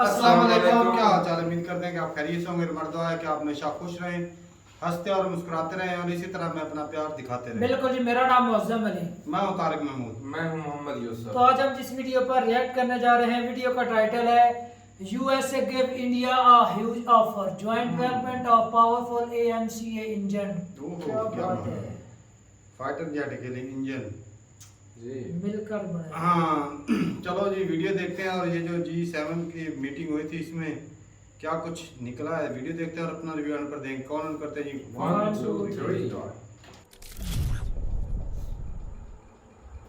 अस्सलाम वालेकुम। क्या हाल चाल है? उम्मीद करते हैं कि आप खैरियत से होंगे। मर्दवा है कि आप हमेशा खुश रहें, हंसते और मुस्कुराते रहें और इसी तरह में अपना प्यार दिखाते रहें। बिल्कुल जी। मेरा नाम मुअज्जम अली। मैं हूं तारिक महमूद। मैं हूं मोहम्मद यूसुफ। तो आज हम जिस वीडियो पर रिएक्ट करने जा रहे हैं, वीडियो का टाइटल है USA give India a huge offer, joint development of powerful AMCA engine. क्या बात है, फाइटर जेट के लिए इंजन जी मिलकर बने। हाँ चलो जी वीडियो देखते हैं। और ये जो G7 की मीटिंग हुई थी, इसमें क्या कुछ निकला है वीडियो देखते हैं और अपना रिव्यू पर देंगे। कौन ऑन करते हैं जी? 1 2 3 स्टार्ट।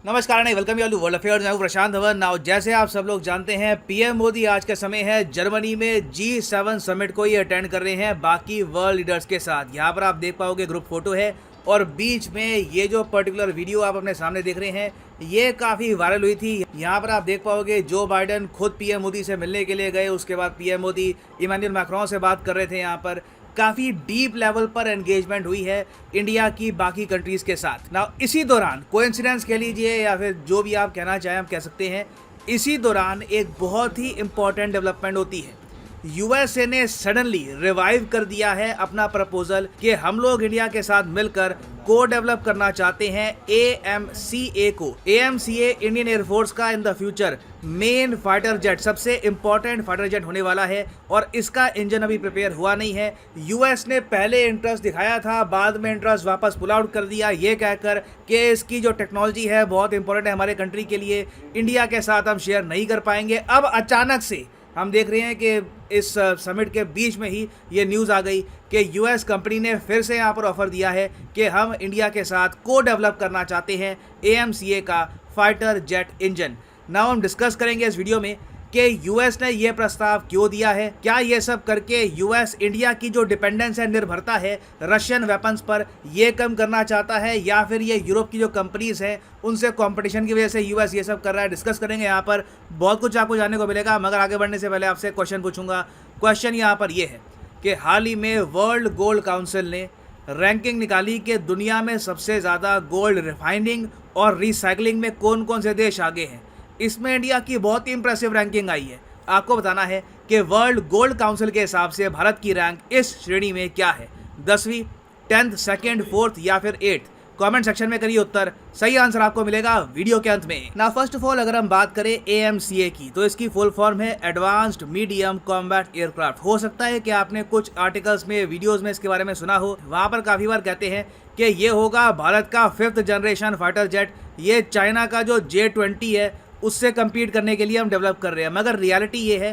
नमस्कार नहीं, welcome you to world affairs. मैं हूं प्रशांत धवन। नाउ जैसे आप सब लोग जानते हैं, पीएम मोदी आज का समय है जर्मनी में G7 समिट को ये अटेंड कर रहे हैं बाकी वर्ल्ड लीडर्स के साथ। यहाँ पर आप देख पाओगे ग्रुप फोटो है और बीच में ये जो पर्टिकुलर वीडियो आप अपने सामने देख रहे हैं ये काफ़ी वायरल हुई थी। यहाँ पर आप देख पाओगे जो बाइडेन खुद पीएम मोदी से मिलने के लिए गए, उसके बाद पीएम मोदी इमैनुअल मैक्रोन से बात कर रहे थे। यहाँ पर काफ़ी डीप लेवल पर एंगेजमेंट हुई है इंडिया की बाकी कंट्रीज़ के साथ। ना इसी दौरान कोइंसिडेंस कह लीजिए या फिर जो भी आप कहना चाहें हम कह सकते हैं, इसी दौरान एक बहुत ही इम्पॉर्टेंट डेवलपमेंट होती है। यूएसए ने सडनली रिवाइव कर दिया है अपना प्रपोजल कि हम लोग इंडिया के साथ मिलकर को डेवलप करना चाहते हैं एएमसीए को। एएमसीए इंडियन एयरफोर्स का in the future main fighter jet, सबसे इंपॉर्टेंट फाइटर जेट होने वाला है और इसका इंजन अभी प्रिपेयर हुआ नहीं है। यूएस ने पहले इंटरेस्ट दिखाया था, बाद में इंटरेस्ट वापस पुल आउट कर दिया ये कहकर कि इसकी जो टेक्नोलॉजी है बहुत इंपॉर्टेंट है हमारे कंट्री के लिए, इंडिया के साथ हम शेयर नहीं कर पाएंगे। अब अचानक से हम देख रहे हैं कि इस समिट के बीच में ही ये न्यूज़ आ गई कि यूएस कंपनी ने फिर से यहाँ पर ऑफ़र दिया है कि हम इंडिया के साथ को डेवलप करना चाहते हैं एएमसीए का फाइटर जेट इंजन। नाउ हम डिस्कस करेंगे इस वीडियो में कि यूएस ने यह प्रस्ताव क्यों दिया है, क्या ये सब करके यूएस इंडिया की जो डिपेंडेंस है, निर्भरता है रशियन वेपन्स पर, ये कम करना चाहता है या फिर ये यूरोप की जो कंपनीज हैं उनसे कंपटीशन की वजह से यूएस ये सब कर रहा है। डिस्कस करेंगे यहाँ पर, बहुत कुछ आपको जानने को मिलेगा। मगर आगे बढ़ने से पहले आपसे क्वेश्चन पूछूंगा। क्वेश्चन यहाँ पर ये है कि हाल ही में वर्ल्ड गोल्ड काउंसिल ने रैंकिंग निकाली कि दुनिया में सबसे ज़्यादा गोल्ड रिफाइनिंग और रिसाइकलिंग में कौन कौन से देश आगे हैं। इसमें इंडिया की बहुत ही इंप्रेसिव रैंकिंग आई है। आपको बताना है कि वर्ल्ड गोल्ड काउंसिल के हिसाब से भारत की रैंक इस श्रेणी में क्या है, 10वीं, 10th, 2nd, 4th या फिर 8th। कमेंट सेक्शन में करिए उत्तर, सही आंसर आपको मिलेगा वीडियो के अंत में। ना फर्स्ट ऑफ ऑल अगर हम बात करें एएमसीए की तो इसकी फुल फॉर्म है एडवांस्ड मीडियम कॉम्बैट एयरक्राफ्ट। हो सकता है कि आपने कुछ आर्टिकल्स में, वीडियोस में इसके बारे में सुना हो। वहाँ पर काफ़ी बार कहते हैं कि ये होगा भारत का 5th जनरेशन फाइटर जेट, ये चाइना का जो J-20 है उससे कम्पीट करने के लिए हम डेवलप कर रहे हैं। मगर रियलिटी ये है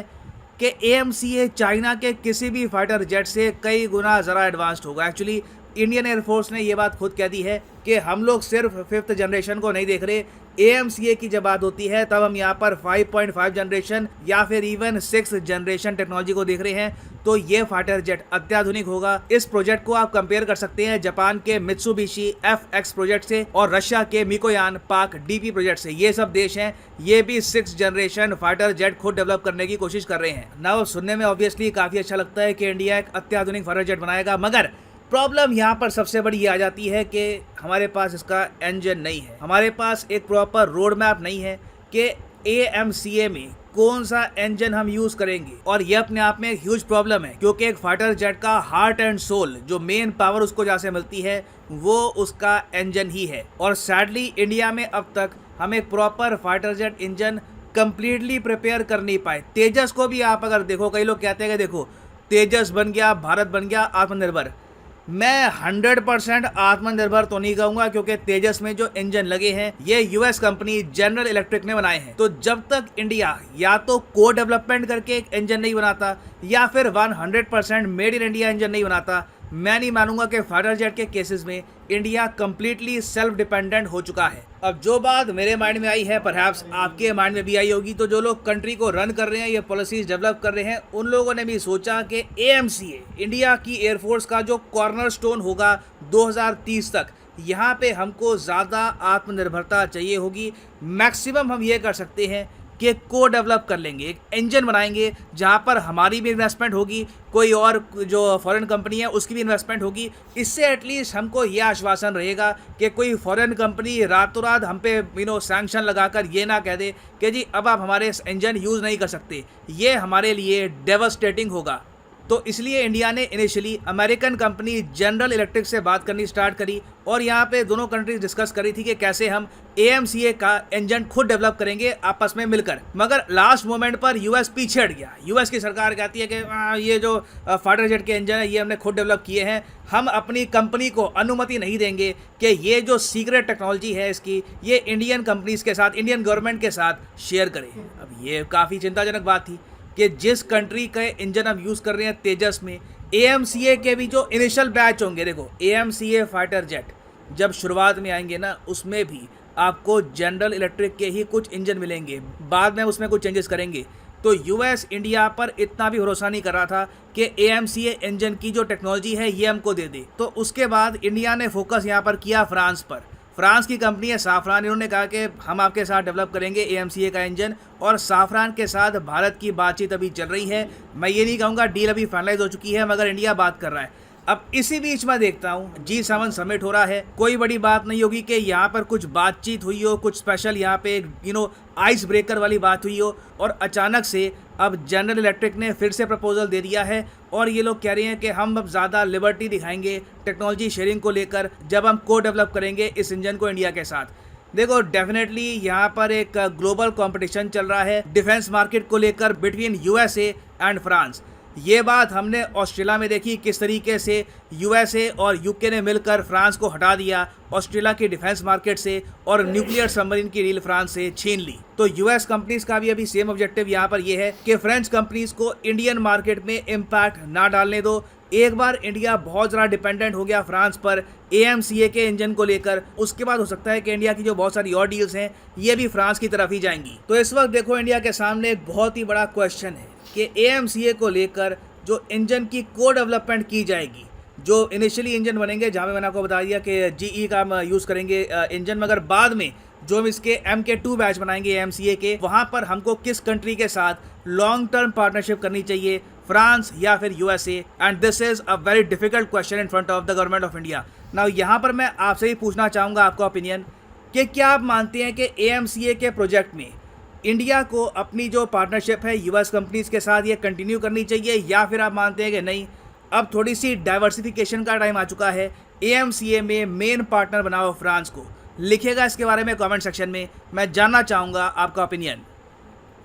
कि एएमसीए चाइना के किसी भी फाइटर जेट से कई गुना ज़रा एडवांस्ड होगा। एक्चुअली इंडियन एयरफोर्स ने ये बात खुद कह दी है कि हम लोग सिर्फ 5th जनरेशन को नहीं देख रहे, एएमसीए की जब बात होती है तब हम यहाँ पर 5.5 जनरेशन या फिर इवन 6th जनरेशन टेक्नोलॉजी को देख रहे हैं। तो ये फाइटर जेट अत्याधुनिक होगा। इस प्रोजेक्ट को आप कंपेयर कर सकते हैं जापान के मित्सुबिशी FX प्रोजेक्ट से और रशिया के मिकोयान पाक DP प्रोजेक्ट से। ये सब देश हैं, ये भी 6th जनरेशन फाइटर जेट खुद डेवलप करने की कोशिश कर रहे हैं ना। सुनने में ऑब्वियसली काफ़ी अच्छा लगता है कि इंडिया एक अत्याधुनिक फाइटर जेट बनाएगा, मगर प्रॉब्लम यहाँ पर सबसे बड़ी ये आ जाती है कि हमारे पास इसका इंजन नहीं है, हमारे पास एक प्रॉपर रोड मैप नहीं है कि एएमसीए में कौन सा इंजन हम यूज़ करेंगे। और ये अपने आप में एक ह्यूज प्रॉब्लम है क्योंकि एक फाइटर जेट का हार्ट एंड सोल, जो मेन पावर उसको जहाँ से मिलती है वो उसका इंजन ही है। और सैडली इंडिया में अब तक हम एक proper fighter jet engine completely prepare कर नहीं पाए। तेजस को भी आप अगर देखो, कई लोग कहते हैं कि देखो तेजस बन गया, भारत बन गया आत्मनिर्भर। मैं 100% आत्मनिर्भर तो नहीं कहूँगा क्योंकि तेजस में जो इंजन लगे हैं ये यूएस कंपनी जनरल इलेक्ट्रिक ने बनाए हैं। तो जब तक इंडिया या तो को डेवलपमेंट करके एक इंजन नहीं बनाता या फिर 100% मेड इन इंडिया इंजन नहीं बनाता, मैं नहीं मानूंगा कि फाइटर जेट के केसेस में इंडिया कंप्लीटली सेल्फ डिपेंडेंट हो चुका है। अब जो बात मेरे माइंड में आई है परहैप्स आपके माइंड में भी आई होगी। तो जो लोग कंट्री को रन कर रहे हैं, ये पॉलिसीज डेवलप कर रहे हैं, उन लोगों ने भी सोचा कि एएमसीए इंडिया की एयरफोर्स का जो कॉर्नर स्टोन होगा 2030 तक, यहाँ पे हमको ज़्यादा आत्मनिर्भरता चाहिए होगी। मैक्सिमम हम ये कर सकते हैं कि को डेवलप कर लेंगे, एक इंजन बनाएंगे जहां पर हमारी भी इन्वेस्टमेंट होगी, कोई और जो फॉरेन कंपनी है उसकी भी इन्वेस्टमेंट होगी। इससे एटलीस्ट हमको ये आश्वासन रहेगा कि कोई फॉरेन कंपनी रातों रात हम पे सैंक्शन लगाकर ये ना कह दे कि जी अब आप हमारे इंजन यूज़ नहीं कर सकते। ये हमारे लिए डेवस्टेटिंग होगा। तो इसलिए इंडिया ने initially American company general electric से बात करनी स्टार्ट करी और यहाँ पे दोनों कंट्रीज डिस्कस करी थी कि कैसे हम AMCA का इंजन खुद डेवलप करेंगे आपस में मिलकर। मगर लास्ट मोमेंट पर यूएस पीछे हट गया। यूएस की सरकार कहती है कि ये जो फाइटर जेट के इंजन है ये हमने खुद डेवलप किए हैं, हम अपनी कंपनी को अनुमति नहीं देंगे कि ये जो सीक्रेट टेक्नोलॉजी है इसकी ये इंडियन कंपनीज के साथ, इंडियन गवर्नमेंट के साथ शेयर करें। अब ये काफ़ी चिंताजनक बात थी कि जिस कंट्री के इंजन हम यूज़ कर रहे हैं तेजस में, AMCA के भी जो इनिशियल बैच होंगे, देखो AMCA फाइटर जेट जब शुरुआत में आएंगे ना उसमें भी आपको जनरल इलेक्ट्रिक के ही कुछ इंजन मिलेंगे, बाद में उसमें कुछ चेंजेस करेंगे। तो यूएस इंडिया पर इतना भी भरोसा नहीं कर रहा था कि AMCA इंजन की जो टेक्नोलॉजी है ये हमको दे दे। तो उसके बाद इंडिया ने फोकस यहाँ पर किया फ्रांस पर। फ्रांस की कंपनी है साफरान, इन्होंने कहा कि हम आपके साथ डेवलप करेंगे AMCA का इंजन, और साफरान के साथ भारत की बातचीत अभी चल रही है। मैं ये नहीं कहूँगा डील अभी फाइनलाइज हो चुकी है, मगर इंडिया बात कर रहा है। अब इसी बीच में देखता हूँ G7 समिट हो रहा है, कोई बड़ी बात नहीं होगी कि यहाँ पर कुछ बातचीत हुई हो, कुछ स्पेशल यहाँ पे आइस ब्रेकर वाली बात हुई हो, और अचानक से अब जनरल इलेक्ट्रिक ने फिर से प्रपोजल दे दिया है और ये लोग कह रहे हैं कि हम अब ज़्यादा लिबर्टी दिखाएंगे टेक्नोलॉजी शेयरिंग को लेकर जब हम को डेवलप करेंगे इस इंजन को इंडिया के साथ। देखो डेफिनेटली यहाँ पर एक ग्लोबल कंपटीशन चल रहा है डिफेंस मार्केट को लेकर बिटवीन USA एंड फ्रांस। ये बात हमने ऑस्ट्रेलिया में देखी, किस तरीके से USA और UK ने मिलकर फ्रांस को हटा दिया ऑस्ट्रेलिया की डिफेंस मार्केट से और न्यूक्लियर सबमरीन की डील फ्रांस से छीन ली। तो US कंपनीज का भी अभी सेम ऑब्जेक्टिव यहाँ पर ये है कि फ्रेंच कंपनीज को इंडियन मार्केट में इम्पैक्ट ना डालने दो। एक बार इंडिया बहुत ज़्यादा डिपेंडेंट हो गया फ्रांस पर AMCA के इंजन को लेकर, उसके बाद हो सकता है कि इंडिया की जो बहुत सारी और डील्स हैं ये भी फ्रांस की तरफ ही जाएंगी। तो इस वक्त देखो इंडिया के सामने एक बहुत ही बड़ा क्वेश्चन है कि AMCA को लेकर जो इंजन की को डेवलपमेंट की जाएगी, जो इनिशियली इंजन बनेंगे जहाँ पे मैंने आपको बता दिया कि GE का हम यूज़ करेंगे इंजन, मगर बाद में जो हम इसके MK2 बैच बनाएंगे AMCA के, वहाँ पर हमको किस कंट्री के साथ लॉन्ग टर्म पार्टनरशिप करनी चाहिए, फ्रांस या फिर USA। And this is a very difficult question in front of the government of India. Now यहाँ पर मैं आपसे ही पूछना चाहूँगा आपका ओपिनियन कि क्या आप मानते हैं कि AMCA के प्रोजेक्ट में इंडिया को अपनी जो पार्टनरशिप है US कंपनीज के साथ ये कंटिन्यू करनी चाहिए, या फिर आप मानते हैं कि नहीं अब थोड़ी सी डाइवर्सिफिकेशन का टाइम आ चुका है, AMCA में मेन पार्टनर बनाओ फ्रांस को? लिखिएगा इसके बारे में कमेंट सेक्शन में, मैं जानना चाहूँगा आपका ओपिनियन।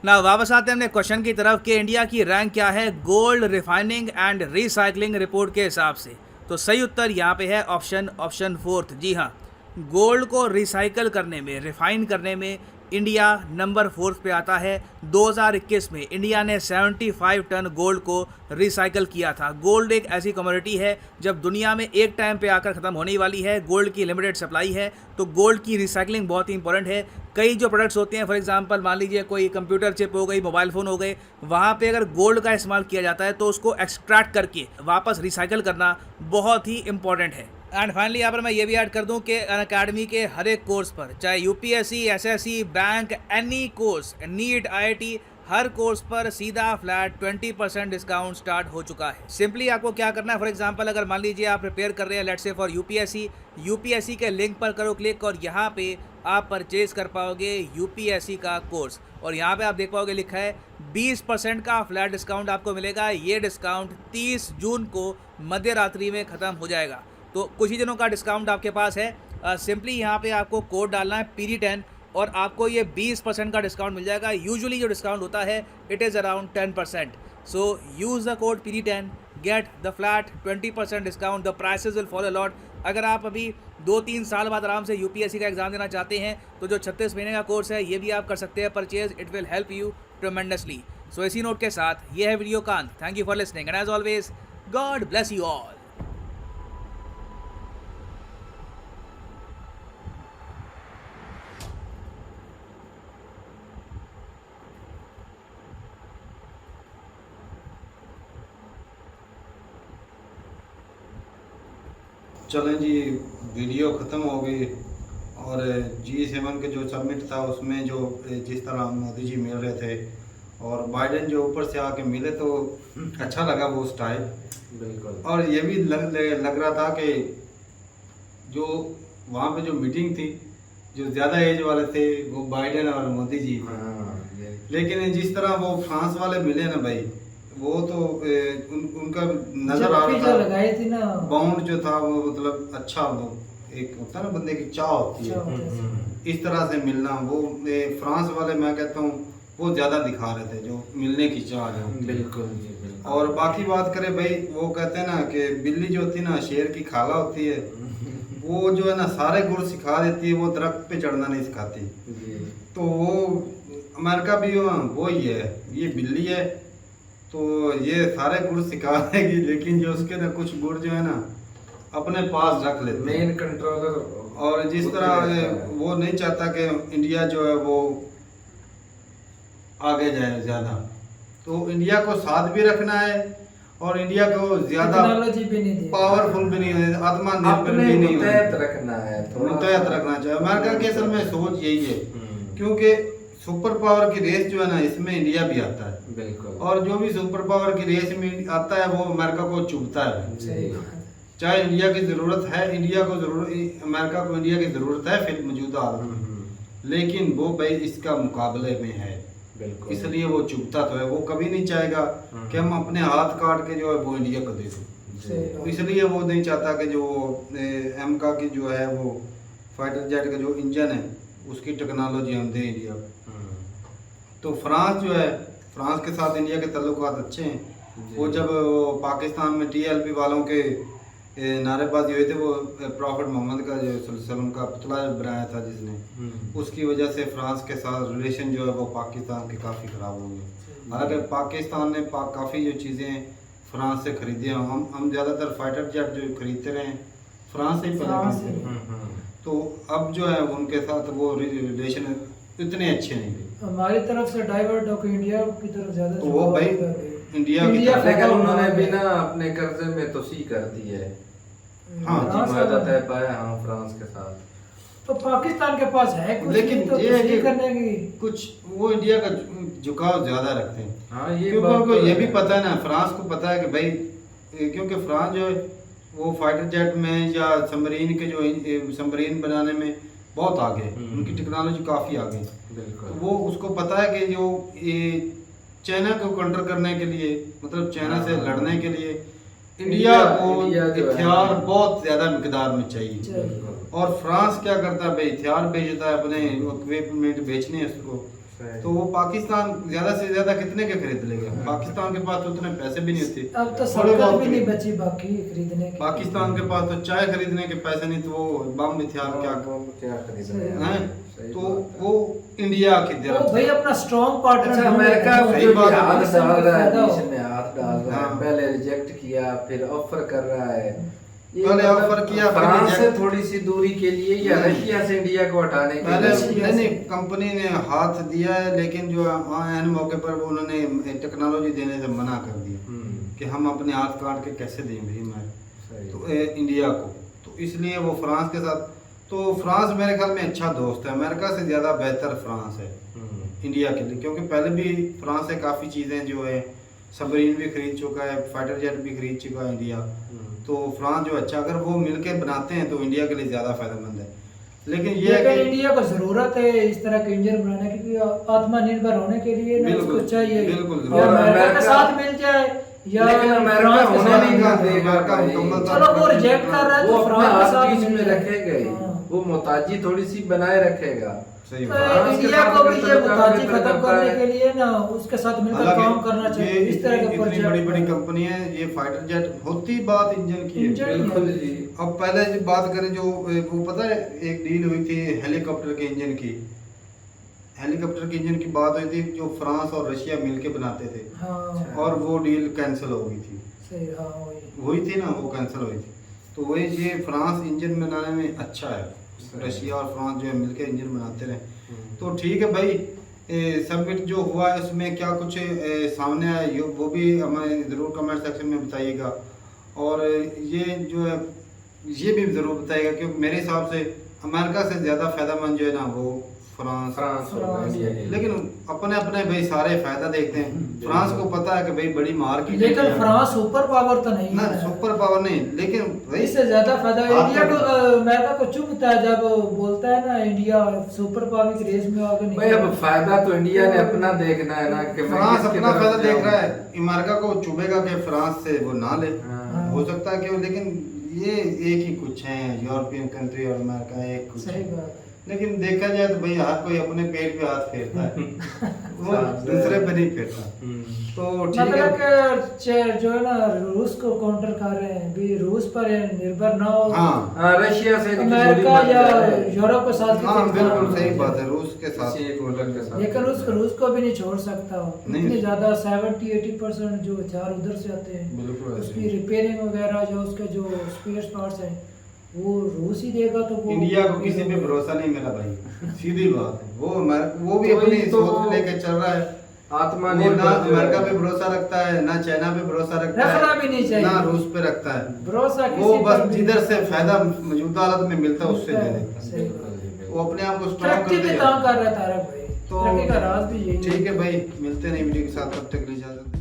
ना वापस आते हैं अपने क्वेश्चन की तरफ कि इंडिया की रैंक क्या है gold refining and recycling report के हिसाब से। तो सही उत्तर यहाँ पे है ऑप्शन 4। जी हाँ, गोल्ड को रिसाइकल करने में, रिफाइन करने में इंडिया नंबर 4 पे आता है। 2021 में इंडिया ने 75 टन गोल्ड को रिसाइकल किया था। गोल्ड एक ऐसी कमोडिटी है जब दुनिया में एक टाइम पे आकर ख़त्म होने वाली है, गोल्ड की लिमिटेड सप्लाई है, तो गोल्ड की रिसाइकलिंग बहुत ही इंपॉर्टेंट है। कई जो प्रोडक्ट्स होते हैं, फॉर एग्जांपल मान लीजिए कोई कंप्यूटर चिप हो गई, मोबाइल फ़ोन हो गए, वहाँ पे अगर गोल्ड का इस्तेमाल किया जाता है तो उसको एक्सट्रैक्ट करके वापस रिसाइकल करना बहुत ही इंपॉर्टेंट है। एंड फाइनली यहाँ पर मैं ये भी ऐड कर दूँ कि अनअकैडमी के हर एक कोर्स पर, चाहे UPSC, SSC, bank, any course, NEET, IIT, हर कोर्स पर सीधा फ्लैट 20% डिस्काउंट स्टार्ट हो चुका है। सिंपली आपको क्या करना है, फॉर एग्जांपल अगर मान लीजिए आप प्रिपेयर कर रहे हैं लेट्स से फॉर UPSC के लिंक पर करो क्लिक और यहाँ पे आप परचेज कर पाओगे UPSC का कोर्स, और यहाँ पे आप देख पाओगे लिखा है 20% का फ्लैट डिस्काउंट आपको मिलेगा। ये डिस्काउंट 30 जून को मध्य रात्रि में ख़त्म हो जाएगा, तो कुछ ही दिनों का डिस्काउंट आपके पास है। सिंपली यहाँ पे आपको कोड डालना है PD10 और आपको ये 20% का डिस्काउंट मिल जाएगा। यूजुअली जो डिस्काउंट होता है it is around 10%। So use the code PD10, get the flat 20% discount, the prices will follow lot. अगर आप अभी 2-3 साल बाद आराम से UPSC का एग्जाम देना चाहते हैं तो जो 36 महीने का कोर्स है ये भी आप कर सकते हैं purchase, it will help you tremendously. So इसी नोट के साथ ये है वीडियो का अंत। Thank you for listening and as always God bless you all. चलें जी, वीडियो ख़त्म हो गई और G7 के जो समिट था उसमें जो जिस तरह मोदी जी मिल रहे थे और बाइडेन जो ऊपर से आके मिले तो अच्छा लगा वो स्टाइल। बिल्कुल। और ये भी लग रहा था कि जो वहाँ पे जो मीटिंग थी जो ज़्यादा एज वाले थे वो बाइडेन और मोदी जी थे। हाँ, ये लेकिन जिस तरह वो फ्रांस वाले मिले ना भाई वो तो उनका नजर आ जब रहा था लगाई थी ना बाउंड जो था वो मतलब अच्छा वो एक होता है ना बंदे की चाह होती है इस तरह से मिलना वो फ्रांस वाले मैं कहता हूँ वो ज्यादा दिखा रहे थे जो मिलने की चाह है बिल्कुल जी, बिल्कुल। और बाकी बात करें भाई वो कहते हैं ना कि बिल्ली जो होती है ना शेर की खाला होती है वो जो है ना सारे गुण सिखा देती है वो दरख्त पे चढ़ना नहीं सिखाती। जी। तो वो अमेरिका भी वो ही है ये बिल्ली है तो ये सारे गुण सिखा देगी लेकिन जो उसके ना कुछ गुण जो है ना अपने पास रख लेते हैं। Main controller. और जिस तरह वो नहीं चाहता कि इंडिया जो है वो आगे जाए ज़्यादा तो इंडिया को साथ भी रखना है और इंडिया को ज़्यादा टेक्नोलॉजी भी नहीं दी पावरफुल भी नहीं है आत्मनिर्भर अपने भी नहीं मुतहत है रखना है, थोड़ा मुतहत सा। रखना चाहिए। अमेरिका की असल में सोच यही है क्योंकि सुपर पावर की रेस जो है ना इसमें इंडिया भी आता है बिल्कुल। और जो भी सुपर पावर की रेस में आता है वो अमेरिका को चुभता है। जी। चाहे इंडिया की ज़रूरत है इंडिया को ज़रूरत अमेरिका को इंडिया की ज़रूरत है फिर मौजूदा हालत में लेकिन वो भाई इसका मुकाबले में है बिल्कुल। इसलिए वो चुभता तो है वो कभी नहीं चाहेगा कि हम अपने हाथ काट के जो है वो इंडिया को दे दें। तो इसलिए वो नहीं चाहता कि जो एमका की जो है वो फाइटर जेट का जो इंजन है उसकी टेक्नोलॉजी हम दें इंडिया को। तो फ्रांस जो है फ्रांस के साथ इंडिया के ताल्लुकात अच्छे हैं। वो जब वो पाकिस्तान में TLP वालों के नारेबाजी हुए थे वो प्रॉफिट मोहम्मद का जो सल्लम का पुतला बनाया था जिसने उसकी वजह से फ्रांस के साथ रिलेशन जो है वो पाकिस्तान के काफ़ी ख़राब हो गए। हालांकि पाकिस्तान ने काफ़ी जो चीज़ें फ्रांस से खरीदी हैं हम ज़्यादातर फाइटर जेट जो खरीदते रहे हैं फ्रांस से ही पहले खरीदते रहे। तो अब जो है उनके साथ वो रिलेशन इतने अच्छे नहीं रहे। हमारी तरफ से डाइवर्ट होकर इंडिया की तरफ ज्यादा तो वो भाई इंडिया की तरफ लेकिन उन्होंने भी ना अपने कर्जे में तोसी कर दी है। हाँ, फ्रांस मादा का- तय पाया हाँ फ्रांस के साथ। तो पाकिस्तान के पास है कुछ लेकिन तो ये है तस्दीक कि करने की कुछ वो इंडिया का झुकाव ज्यादा रखते हैं। हाँ ये क्योंकि बात उनको तो ये है। भी पता है ना फ्रांस को पता है कि भाई क्योंकि फ्रांस जो है वो फाइटर जेट में या सबमरीन के जो सबमरीन बनाने में बहुत आगे है। उनकी टेक्नोलॉजी काफ़ी आगे है। बिल्कुल। तो वो उसको पता है कि जो ये चाइना को कंट्रोल करने के लिए मतलब चाइना से लड़ने के लिए इंडिया को इंडिया जो है- हथियार बहुत ज़्यादा मिकदार में चाहिए। चाहिए। और फ्रांस क्या करता है भाई हथियार बेचता है अपने इक्विपमेंट बेचने हैं उसको। सही। तो वो पाकिस्तान ज्यादा से ज्यादा कितने के खरीद लेगा। पाकिस्तान के पास तो उतने पैसे भी नहीं होते। अब तो थोड़े सरकार बहुत भी नहीं खरीद- बची बाकी खरीदने की। पाकिस्तान के पास तो चाय खरीदने के पैसे नहीं तो वो बम हथियार क्या क्या खरीद रहे हैं? हैं। सही तो बात है। वो इंडिया की वो तरफ भाई अपना स्ट्रॉन्ग पार्टनर अच्छा ढूंढ अमेरिका रहे हैं। सही जो बात है। हाथ डाल रहा है फायदा हो। बीच में हाथ डाल रहा है हाँ। पहले रिजेक्ट किया फिर ऑफर कर रहा है। ये पहले मतलब ऑफर किया, फिर फ्रांस से reject। थोड़ी सी दूरी के लिए या रशिया से इंडिया को हटाने के पहले लिए नहीं कंपनी ने हाथ दिया है लेकिन जो एन मौके पर वो उन्होंने टेक्नोलॉजी देने से मना कर दिया कि हम अपने हाथ काट के कैसे दें भाई मैं सही। तो इंडिया को। तो इसलिए वो फ्रांस के साथ तो फ्रांस मेरे ख्याल में अच्छा दोस्त है। अमेरिका से ज़्यादा बेहतर फ्रांस है इंडिया के लिए क्योंकि पहले भी फ्रांस से काफ़ी चीज़ें जो है सबमरीन भी खरीद चुका है फाइटर जेट भी खरीद चुका है इंडिया। तो फ्रांस जो अच्छा अगर वो मिलके बनाते हैं तो इंडिया के लिए ज़्यादा फायदेमंद है। लेकिन ये है लेकिन कि इंडिया को जरूरत है इस तरह के इंजन बनाने की क्योंकि आत्मनिर्भर होने के लिए ना बिल्कुल, उसको चाहिए बिल्कुल, या और अमेरिका के अमेरिका- साथ मिल जाए या लेकिन अमेरिका फ्रांस के होने साथ नहीं मिल का जाए। देगा अमेरिका भाई। मुकम्मल चलो वो रिजेक्ट कर रहा है वो तो अपने फ्रांस के हाथ साथ बीच में मिल जाए। रखेगा ही। हाँ। वो मोहताजी थोड़ी सी बनाए रखेगा। सही तो बात है। फ्रांस के इंडिया साथ को भी मिलकर ये काम मुताजी करता खत्म करने है। के लिए ना उसके साथ मिलकर हालांकि काम करना चाहिए ये इस तरह के इतनी प्रोजेक्ट बड़ी बड़ी कंपनी है ये फाइटर जेट होती बात इंजन की है। इंजन बिल्कुल जी। अब पहले जो बात करें जो वो पता है एक डील हुई थी हेलीकॉप्टर के इंजन की। हेलीकॉप्टर के इंजन की बात हुई थी जो फ्रांस और रशिया मिलके बनाते थे हाँ और वो डील कैंसिल हो गई थी। सही हाँ वही हुई थी ना वो कैंसिल हुई थी। तो वही ये फ्रांस इंजन बनाने में अच्छा है। रशिया और फ्रांस जो है मिलके इंजन बनाते रहे तो ठीक है भाई। सबमिट जो हुआ है उसमें क्या कुछ सामने आया वो भी हमें ज़रूर कमेंट सेक्शन में बताइएगा। और ये जो है ये भी ज़रूर बताइएगा क्योंकि मेरे हिसाब से अमेरिका से ज्यादा फायदेमंद जो है ना वो फ्रांस फ्रांस होगा इंडिया के लिए। लेकिन अपने अपने भाई सारे फायदा देखते हैं। फ्रांस को पता है कि भाई बड़ी मार्केट लेकिन फ्रांस सुपर पावर तो नहीं ना, है। सुपर पावर नहीं, लेकिन भाई इससे ज्यादा फायदा आप इंडिया तो- को अमेरिका को चुभता है जब बोलता है ना इंडिया सुपर पावर की रेस में आगे भाई अब फायदा तो इंडिया ने अपना देखना है ना कि मैं फ्रांस किसकी अपना तरफ फायदा देख जाऊं। रहा है। अमेरिका को चुभेगा कि फ्रांस से वो ना ले, हाँ। हो सकता है कि लेकिन ये एक ही कुछ है, यूरोपियन कंट्री और अमेरिका एक कुछ सही है। बात है। लेकिन देखा जाए तो भाई हर कोई अपने पेट पे हाथ फेरता है, वो दूसरे पे नहीं फेरता। तो ठीक मतलब है। कि जो है ना रूस को काउंटर कर रहे हैं भी रूस पर निर्भर ना हो हाँ हाँ, रशिया से अमेरिका या यूरोप के साथ हाँ भी बिल्कुल सही बात है, रूस के साथ। किसी एक मुल्क के साथ। लेकिन रूस को भी नहीं छोड़ सकता हो। नहीं। इतने ज्यादा 70-80% जो हथियार उधर से आते हैं, बिल्कुल ऐसे उसकी ही। रिपेयरिंग वगैरह जो उसके जो स्पेयर पार्ट्स हैं वो रूस ही देगा। तो वो इंडिया को किसी पे भरोसा नहीं मेरा भाई, सीधी बात है। वो भी तो अपनी वही तो सोच लेके चल रहा है। आत्मा वो ना अमेरिका पे भरोसा रखता है, ना चाइना पे भरोसा रखता है, रखना भी नहीं चाहिए। ना रूस पे रखता है। भरोसा वो किसी बस पर भी जिधर से नहीं फायदा मौजूदा हालत में मिलता है उससे ले लेता सही है। बात है। वो अपने आप को स्ट्रॉन्ग तरक्की कर पे देगा। काम कर रहा है तारक भाई। तो तरक्की का राज भी यही ठीक है भाई, मिलते हैं नई वीडियो के साथ, तब तक के लिए इजाजत।